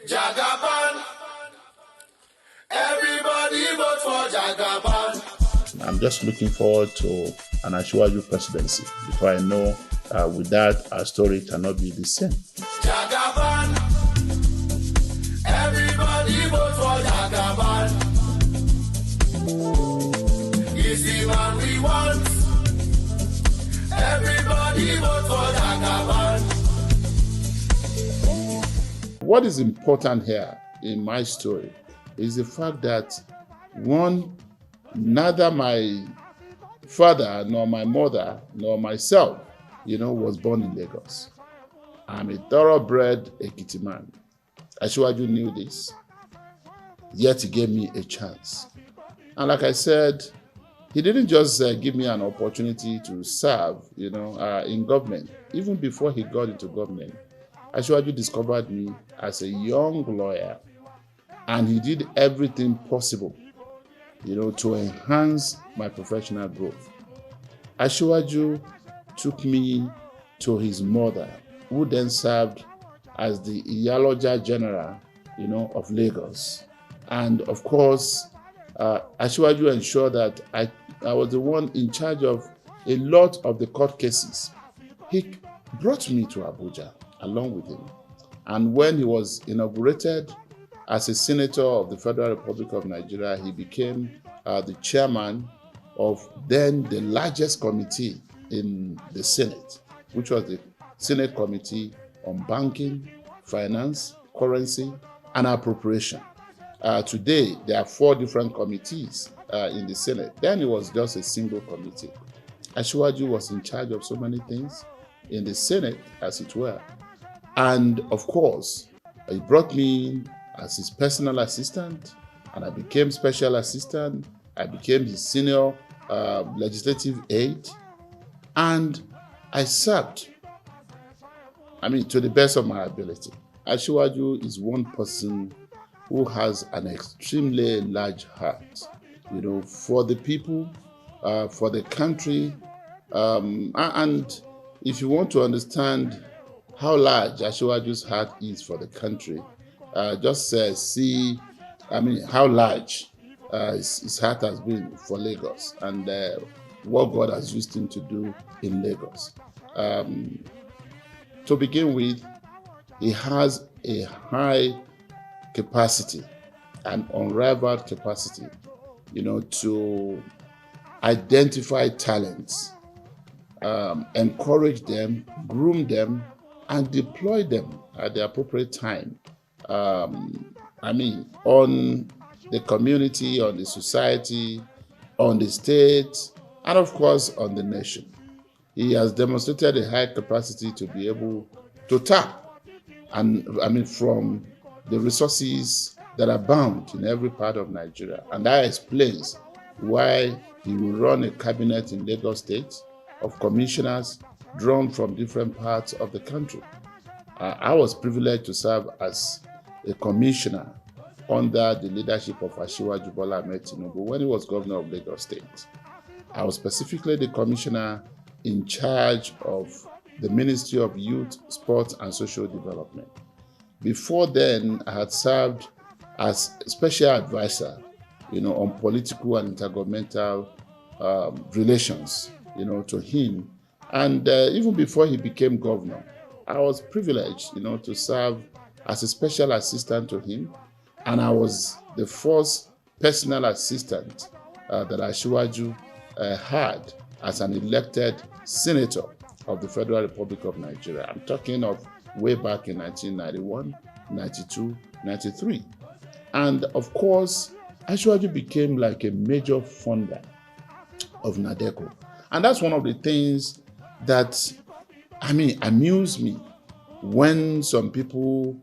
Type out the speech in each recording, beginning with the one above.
Jagaban. Everybody vote for Jagaban. I'm just looking forward to an ASIWAJU presidency because I know with that our story cannot be the same. Jagaban. Everybody vote for Jagaban. He's the man we want. Everybody vote for Jagaban. What is important here in my story is the fact that one, neither my father nor my mother nor myself, was born in Lagos. I'm a thoroughbred Ekiti man. ASIWAJU knew this, yet he gave me a chance. And like I said, he didn't just give me an opportunity to serve, in government. Even before he got into government, ASIWAJU discovered me as a young lawyer, and he did everything possible, to enhance my professional growth. ASIWAJU took me to his mother, who then served as the Iyaloja General, of Lagos. And of course, ASIWAJU ensured that I was the one in charge of a lot of the court cases. He brought me to Abuja along with him. And when he was inaugurated as a senator of the Federal Republic of Nigeria, he became the chairman of then the largest committee in the Senate, which was the Senate Committee on Banking, Finance, Currency, and Appropriation. Today, there are 4 different committees in the Senate. Then it was just a single committee. ASIWAJU was in charge of so many things in the Senate, as it were. And of course, he brought me in as his personal assistant, and I became special assistant. I became his senior legislative aide, and I served, to the best of my ability. ASIWAJU is one person who has an extremely large heart, for the people, for the country, and if you want to understand how large ASIWAJU's heart is for the country, just see, how large his heart has been for Lagos and what God has used him to do in Lagos. To begin with, he has a high capacity, an unrivaled capacity, to identify talents, encourage them, groom them, and deploy them at the appropriate time. On the community, on the society, on the state, and of course on the nation. He has demonstrated a high capacity to be able to tap, from the resources that abound in every part of Nigeria. And that explains why he will run a cabinet in Lagos State of commissioners drawn from different parts of the country. I was privileged to serve as a commissioner under the leadership of ASIWAJU Bola Ahmed Tinubu when he was governor of Lagos State. I was specifically the commissioner in charge of the Ministry of Youth, Sports and Social Development. Before then, I had served as a special advisor, on political and intergovernmental relations, to him. And even before he became governor, I was privileged, to serve as a special assistant to him. And I was the first personal assistant that ASIWAJU had as an elected senator of the Federal Republic of Nigeria. I'm talking of way back in 1991, 92, 93. And of course, ASIWAJU became like a major funder of NADECO. And that's one of the things that, amuse me when some people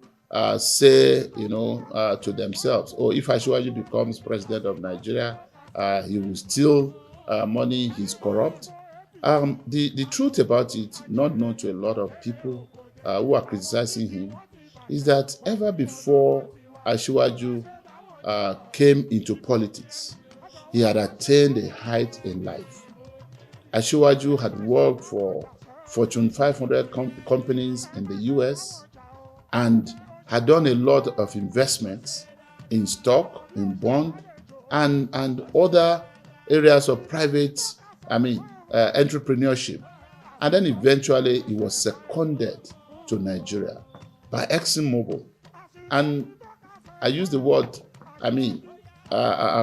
say, to themselves, if ASIWAJU becomes president of Nigeria, he will steal money, he's corrupt. The truth about it, not known to a lot of people who are criticizing him, is that ever before ASIWAJU came into politics, he had attained a height in life. ASIWAJU had worked for Fortune 500 companies in the US, and had done a lot of investments in stock, in bond, and other areas of private, entrepreneurship. And then eventually he was seconded to Nigeria by ExxonMobil. And I use the word,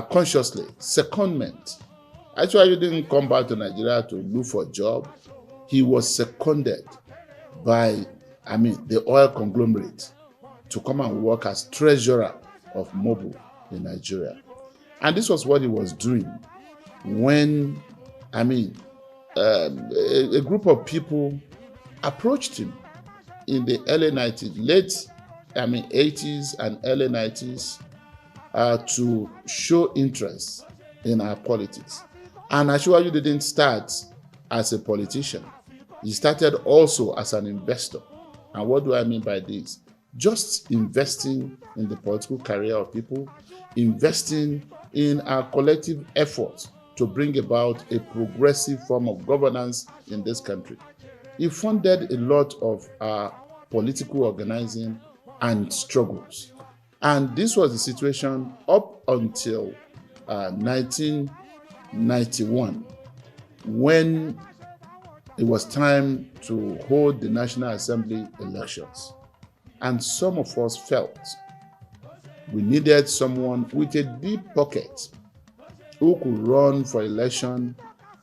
consciously, secondment. Actually, he didn't come back to Nigeria to look for a job. He was seconded by, the oil conglomerate to come and work as treasurer of Mobil in Nigeria. And this was what he was doing when, a group of people approached him in the early 90s, 80s and early 90s, to show interest in our politics. And ASIWAJU didn't start as a politician. He started also as an investor. And what do I mean by this? Just investing in the political career of people, investing in our collective efforts to bring about a progressive form of governance in this country. He funded a lot of our political organizing and struggles. And this was the situation up until 1991, when it was time to hold the National Assembly elections. And some of us felt we needed someone with a deep pocket who could run for election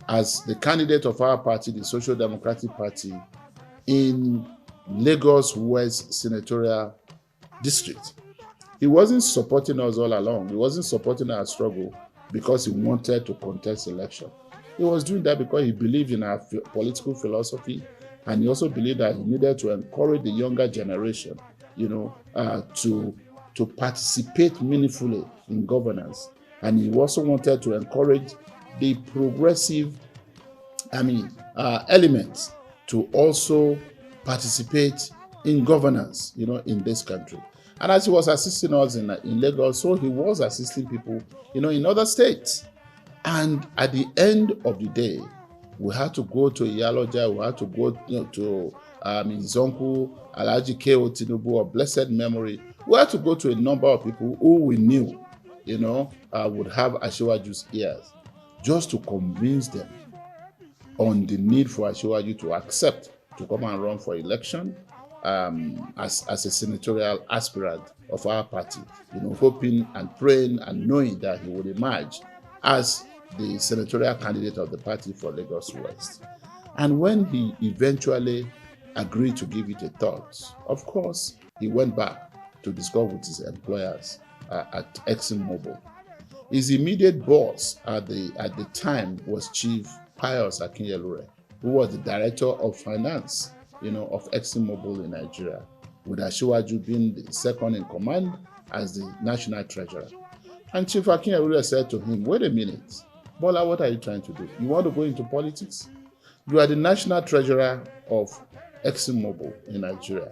as the candidate of our party, the Social Democratic Party, in Lagos West Senatorial District. He wasn't supporting us all along. He wasn't supporting our struggle because he wanted to contest election. He was doing that because he believed in our political philosophy, and he also believed that he needed to encourage the younger generation, to participate meaningfully in governance. And he also wanted to encourage the progressive, elements to also participate in governance, in this country. And as he was assisting us in Lagos, so he was assisting people, in other states. And at the end of the day, we had to go to Iyaloja, we had to go to his uncle, Alhaji K.O. Tinubu of blessed memory. We had to go to a number of people who we knew, would have ASIWAJU's ears, just to convince them on the need for ASIWAJU to accept to come and run for election as a senatorial aspirant of our party, hoping and praying and knowing that he would emerge as the senatorial candidate of the party for Lagos West. And when he eventually agreed to give it a thought, of course, he went back to discuss with his employers at ExxonMobil. His immediate boss at the time was Chief Pius Akinyelure, who was the director of finance, of ExxonMobil in Nigeria, with ASIWAJU being the second in command as the national treasurer. And Chief Akinyelure said to him, "Wait a minute, Bola, what are you trying to do? You want to go into politics? You are the national treasurer of ExxonMobil in Nigeria.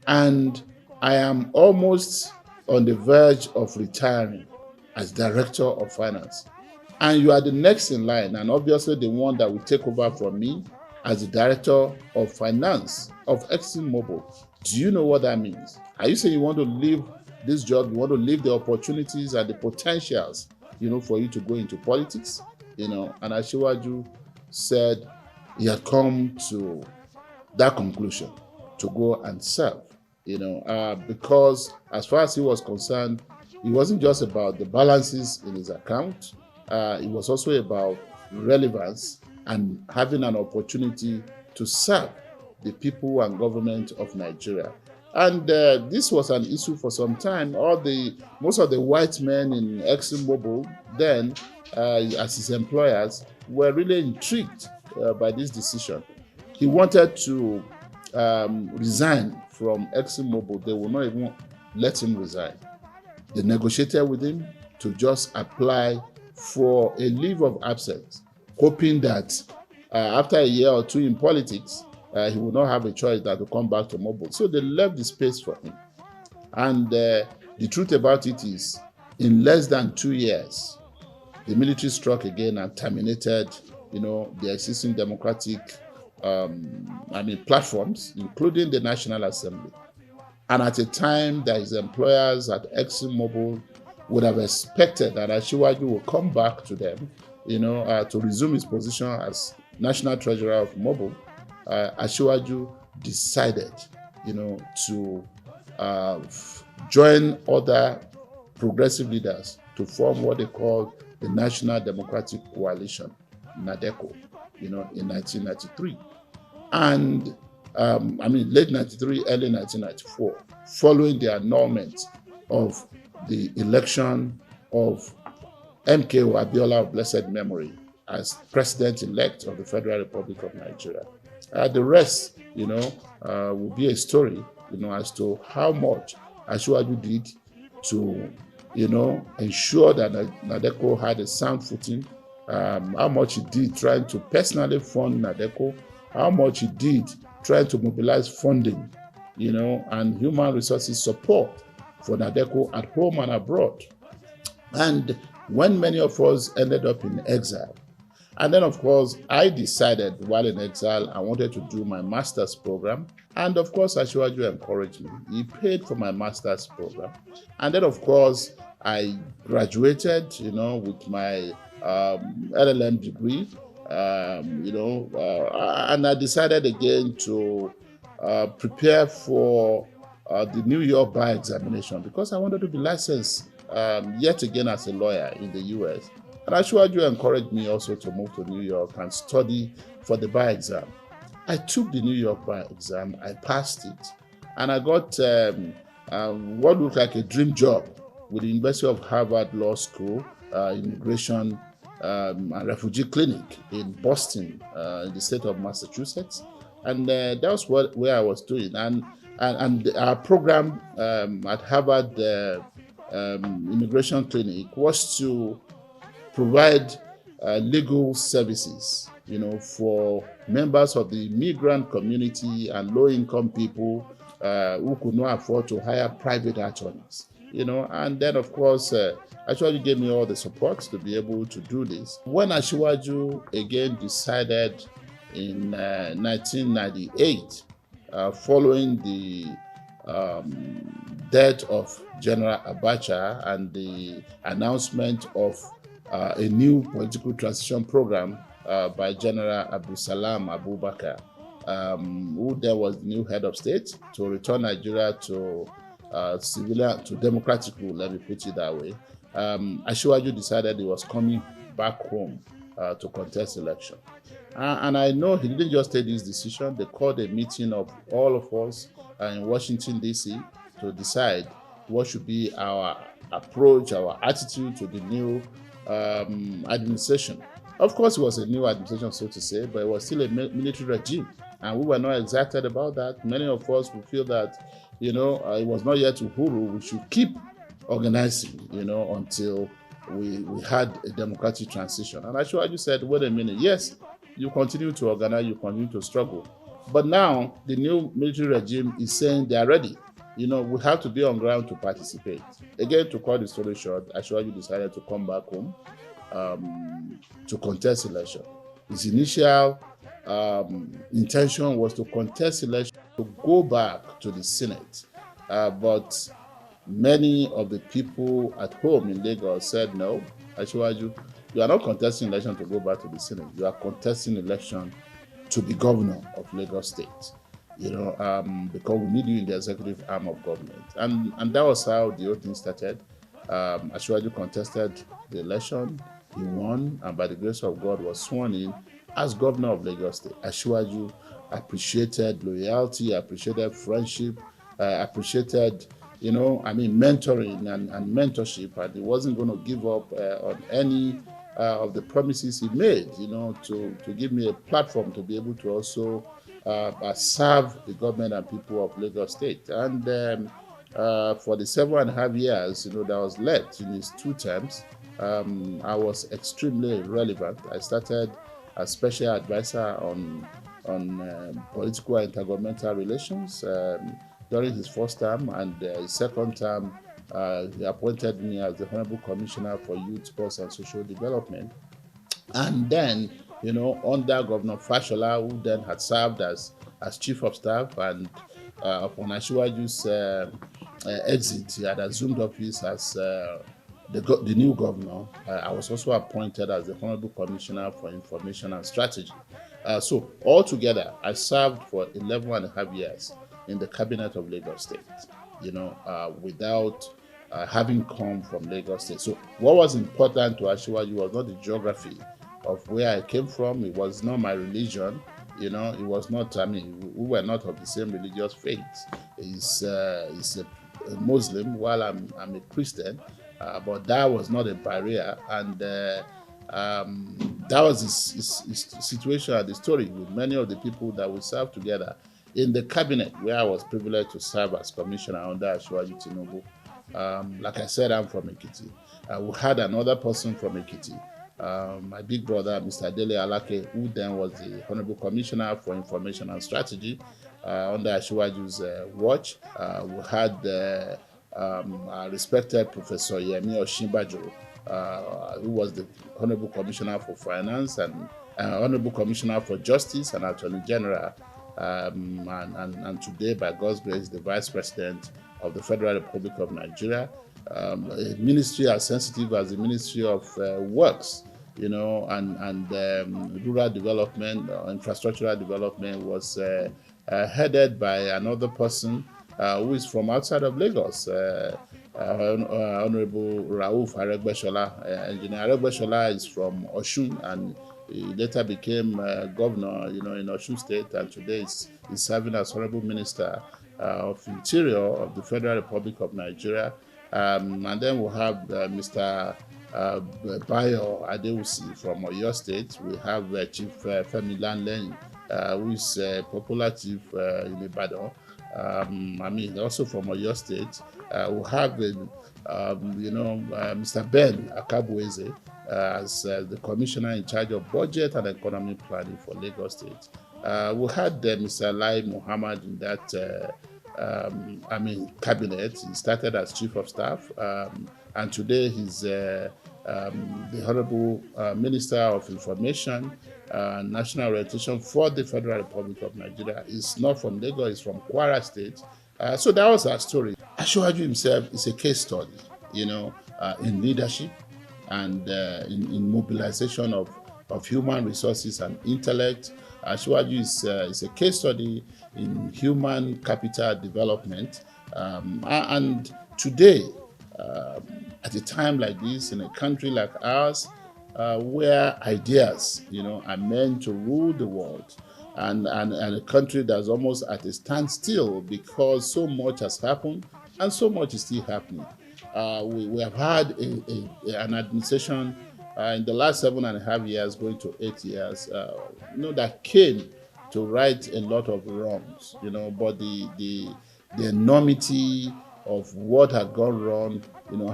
And I am almost on the verge of retiring as director of finance. And you are the next in line, and obviously the one that will take over from me as the director of finance of ExxonMobil. Do you know what that means? Are you saying you want to leave this job, you want to leave the opportunities and the potentials, for you to go into politics?" And ASIWAJU said he had come to that conclusion to go and serve, because as far as he was concerned, it wasn't just about the balances in his account. It was also about relevance and having an opportunity to serve the people and government of Nigeria. And this was an issue for some time. Most of the white men in ExxonMobil then, as his employers, were really intrigued by this decision. He wanted to resign from ExxonMobil. They would not even let him resign. They negotiated with him to just apply for a leave of absence, hoping that after a year or two in politics, he would not have a choice than to come back to Mobil. So they left the space for him. And the truth about it is, in less than 2 years, the military struck again and terminated, the existing democratic platforms, including the National Assembly. And at a time that his employers at ExxonMobil would have expected that ASIWAJU will come back to them, to resume his position as National Treasurer of Mobil, ASIWAJU decided, to join other progressive leaders to form what they call the National Democratic Coalition, NADECO, in 1993. And late 93, early 1994, following the annulment of the election of MKO Abiola of blessed memory as president-elect of the Federal Republic of Nigeria. The rest, will be a story, as to how much ASIWAJU did to, ensure that NADECO had a sound footing, how much he did trying to personally fund NADECO, how much he did trying to mobilize funding, and human resources support for NADECO at home and abroad. And when many of us ended up in exile, and then of course I decided while in exile I wanted to do my master's program, and of course ASIWAJU encouraged me. He paid for my master's program, and then of course I graduated, with my LLM degree, and I decided again to prepare for the New York bar examination because I wanted to be licensed yet again as a lawyer in the US. And ASIWAJU encouraged me also to move to New York and study for the bar exam. I took the New York bar exam, I passed it, and I got what looked like a dream job with the University of Harvard Law School, Immigration and Refugee Clinic in Boston, in the state of Massachusetts. And that was where I was doing. And our program at Harvard Immigration Clinic was to provide legal services, for members of the migrant community and low-income people who could not afford to hire private attorneys. And then of course, ASIWAJU gave me all the support to be able to do this. When ASIWAJU again decided in 1998, following the death of General Abacha and the announcement of a new political transition program by General Abdulsalam Abubakar, who then was the new head of state, to return Nigeria to civilian, to democratic rule, let me put it that way. ASIWAJU decided he was coming back home to contest election. And I know he didn't just take this decision. They called a meeting of all of us in Washington, D.C. to decide what should be our approach, our attitude to the new administration. Of course, it was a new administration, so to say, but it was still a military regime. And we were not excited about that. Many of us would feel that, it was not yet Uhuru. We should keep organizing, until we had a democratic transition. And ASIWAJU said, wait a minute, yes, you continue to organize, you continue to struggle. But now the new military regime is saying they are ready. We have to be on ground to participate. Again, to cut the story short, ASIWAJU decided to come back home to contest election. His initial intention was to contest election to go back to the Senate. But many of the people at home in Lagos said, no, ASIWAJU, you are not contesting election to go back to the Senate. You are contesting election to be governor of Lagos State, because we need you in the executive arm of government. And that was how the whole thing started. ASIWAJU contested the election, he won, and by the grace of God was sworn in as governor of Lagos State. ASIWAJU appreciated loyalty, appreciated friendship, appreciated, mentoring and mentorship, and he wasn't going to give up on any of the promises he made, to give me a platform to be able to also serve the government and people of Lagos State. And for the 7.5 years, that was left in his 2 terms, I was extremely relevant. I started as special advisor on political and intergovernmental relations during his first term, and his second term, he appointed me as the Honorable Commissioner for Youth, Sports and Social Development. And then, under Governor Fashola, who then had served as Chief of Staff, and upon ASIWAJU's exit, he had assumed office as the new governor. I was also appointed as the Honorable Commissioner for Information and Strategy. So altogether, I served for 11 and a half years in the cabinet of Lagos State, without having come from Lagos State. So what was important to ASIWAJU was not the geography of where I came from. It was not my religion. It was not, we were not of the same religious faith. He's a Muslim while I'm a Christian, but that was not a barrier. And that was his situation and the story with many of the people that we served together in the cabinet, where I was privileged to serve as commissioner under ASIWAJU Tinubu. Like I said, I'm from Ekiti. We had another person from Ekiti, my big brother, Mr. Dele Alake, who then was the Honorable Commissioner for Information and Strategy under ASIWAJU's watch. We had our respected Professor Yemi Osinbajo, who was the Honorable Commissioner for Finance and Honorable Commissioner for Justice and Attorney General, and today, by God's grace, the Vice President of the Federal Republic of Nigeria. A ministry as sensitive as the Ministry of Works, and rural development, infrastructural development was headed by another person who is from outside of Lagos, Honorable Rauf Aregbesola. Engineer Aregbesola is from Osun, and he later became governor, in Osun State, and today is serving as Honorable Minister of Interior of the Federal Republic of Nigeria. And then we'll have Mr. Bayo Adewusi from Oyo State. We have Chief Femi Lanleng, who is a popular chief in Ibadan. Also from Oyo State. We'll have Mr. Ben Akabweze as the commissioner in charge of budget and economic planning for Lagos State. We had Mr. Lai Muhammad in that cabinet. He started as chief of staff, and today he's the Honorable Minister of Information and National Orientation for the Federal Republic of Nigeria. He's not from Lagos, he's from Kwara State. So that was our story. ASIWAJU himself is a case study, in leadership and in mobilization of human resources and intellect. ASIWAJU is a case study in human capital development. And today, at a time like this, in a country like ours, where ideas, are meant to rule the world, and a country that's almost at a standstill because so much has happened and so much is still happening. We have had an administration in the last 7.5 years, going to 8 years, that came to right a lot of wrongs, but the enormity of what had gone wrong,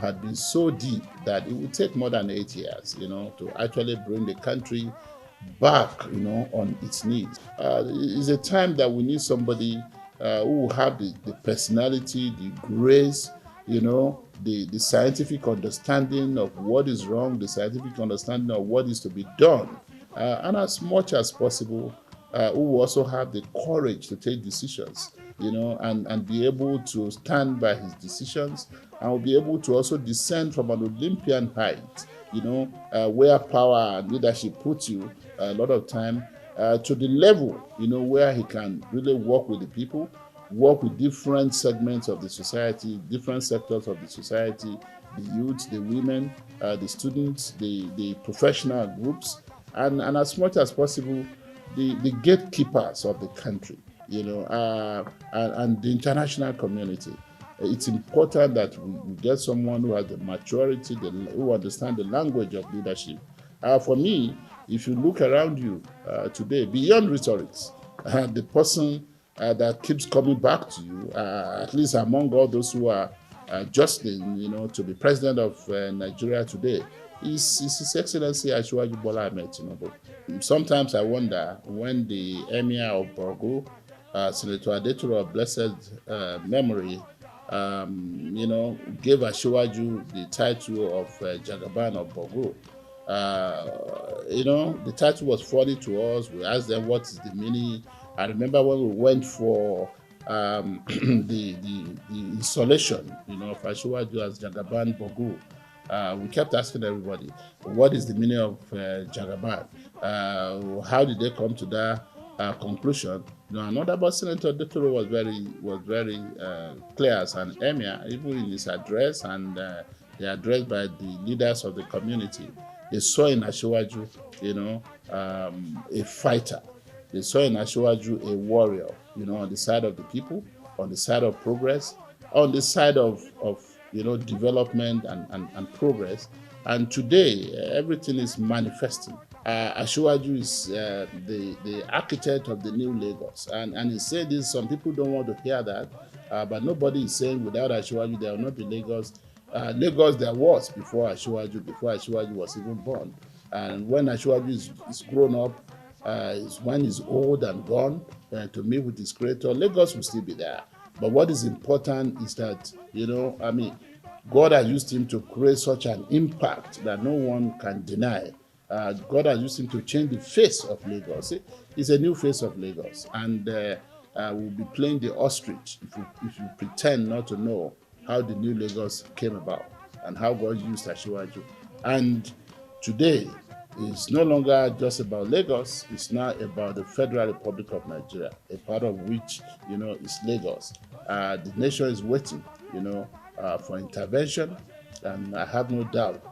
had been so deep that it would take more than 8 years, to actually bring the country back, on its knees. It's a time that we need somebody who will have the personality, the grace, the scientific understanding of what is wrong, the scientific understanding of what is to be done, and as much as possible, who will also have the courage to take decisions, and be able to stand by his decisions, and will be able to also descend from an Olympian height, where power and leadership puts you a lot of time, to the level, where he can really work with the people, work with different segments of the society, different sectors of the society, the youth, the women, the students, the professional groups, and as much as possible, the gatekeepers of the country, and the international community. It's important that we get someone who has the maturity, who understands the language of leadership. For me, if you look around you today, beyond rhetorics, the person that keeps coming back to you, at least among all those who are jostling, to be president of Nigeria today, is His Excellency ASIWAJU Bola Ahmed Tinubu. Sometimes I wonder when the Emir of Borgu, Senator Adetoro of blessed memory, gave ASIWAJU the title of Jagaban of Borgu. The title was funny to us. We asked them what is the meaning. I remember when we went for the installation, of ASIWAJU as Jagaban Bogu, we kept asking everybody, what is the meaning of Jagaban? How did they come to that conclusion? Another but Senator Detoro was very clear as an emir, even in his address and the address by the leaders of the community. They saw in ASIWAJU, a fighter. They saw in ASIWAJU a warrior, on the side of the people, on the side of progress, on the side of development and progress. And today, everything is manifesting. ASIWAJU is the architect of the new Lagos. And he said this, some people don't want to hear that, but nobody is saying without ASIWAJU, there will not be Lagos. Lagos there was before ASIWAJU was even born. And when ASIWAJU is grown up, when he's old and gone to meet with his creator, Lagos will still be there. But what is important is that, God has used him to create such an impact that no one can deny. God has used him to change the face of Lagos. It's a new face of Lagos. And we'll be playing the ostrich if you pretend not to know how the new Lagos came about and how God used ASIWAJU. And today, it's no longer just about Lagos, it's now about the Federal Republic of Nigeria, a part of which, is Lagos. The nation is waiting, for intervention, and I have no doubt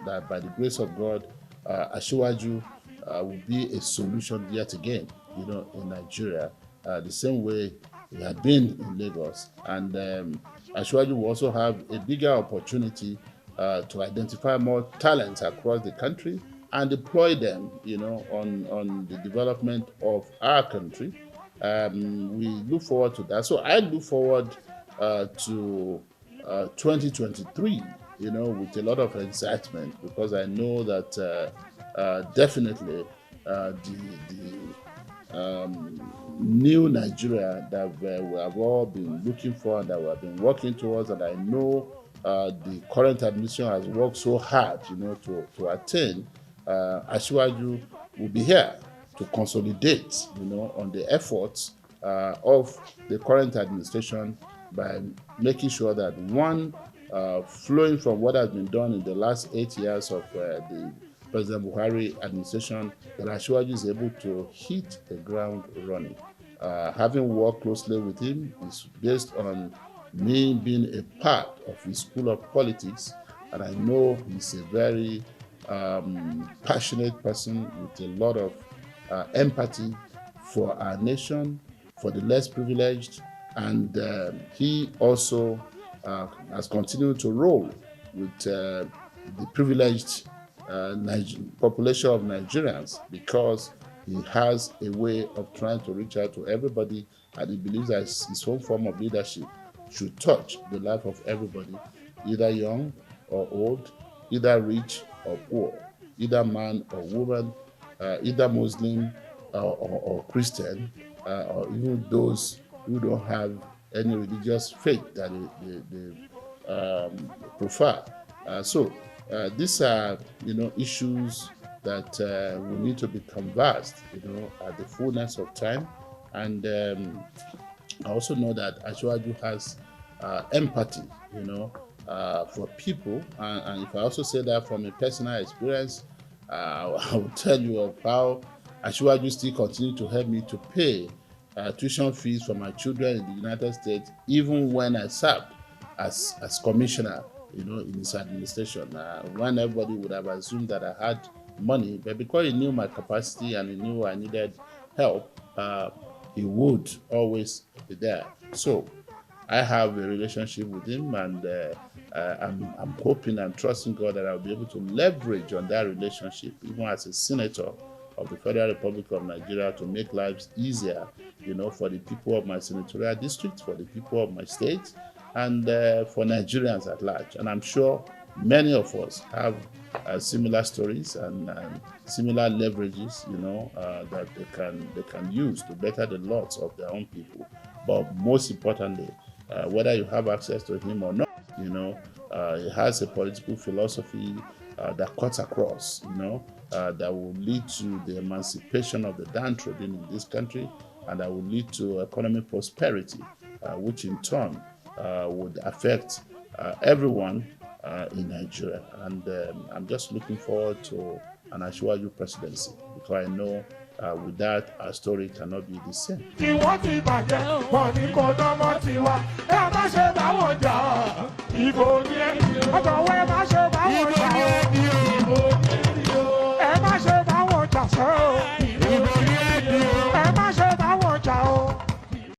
that by the grace of God, ASIWAJU will be a solution yet again, in Nigeria, the same way it had been in Lagos. And ASIWAJU will also have a bigger opportunity to identify more talents across the country and deploy them, on the development of our country. We look forward to that. So I look forward to 2023, with a lot of excitement, because I know that definitely the new Nigeria that we have all been looking for and that we have been working towards, and I know the current administration has worked so hard, to attain. ASIWAJU will be here to consolidate, on the efforts of the current administration by making sure that flowing from what has been done in the last 8 years of the President Buhari administration, that ASIWAJU is able to hit the ground running. Having worked closely with him is based on me being a part of his school of politics, and I know he's a very passionate person with a lot of empathy for our nation, for the less privileged, and he also has continued to roll with the privileged population of Nigerians, because he has a way of trying to reach out to everybody, and he believes that his own form of leadership should touch the life of everybody, either young or old, either rich or poor, either man or woman, either Muslim or Christian, or even those who don't have any religious faith that they prefer. So these are, issues that will need to be conversed, at the fullness of time. And I also know that ASIWAJU has empathy, for people. And if I also say that from a personal experience, I will tell you of how ASIWAJU still continue to help me to pay tuition fees for my children in the United States, even when I served as commissioner, in his administration. When everybody would have assumed that I had money, but because he knew my capacity and he knew I needed help, he would always be there. So I have a relationship with him, and I'm hoping and trusting God that I'll be able to leverage on that relationship, even as a senator of the Federal Republic of Nigeria, to make lives easier, for the people of my senatorial district, for the people of my state, and for Nigerians at large. And I'm sure many of us have similar stories and similar leverages, that they can use to better the lots of their own people. But most importantly, whether you have access to him or not, he has a political philosophy that cuts across, that will lead to the emancipation of the downtrodden in this country, and that will lead to economic prosperity which in turn would affect everyone in Nigeria. And I'm just looking forward to an ASIWAJU presidency, because I know with that, our story cannot be the same.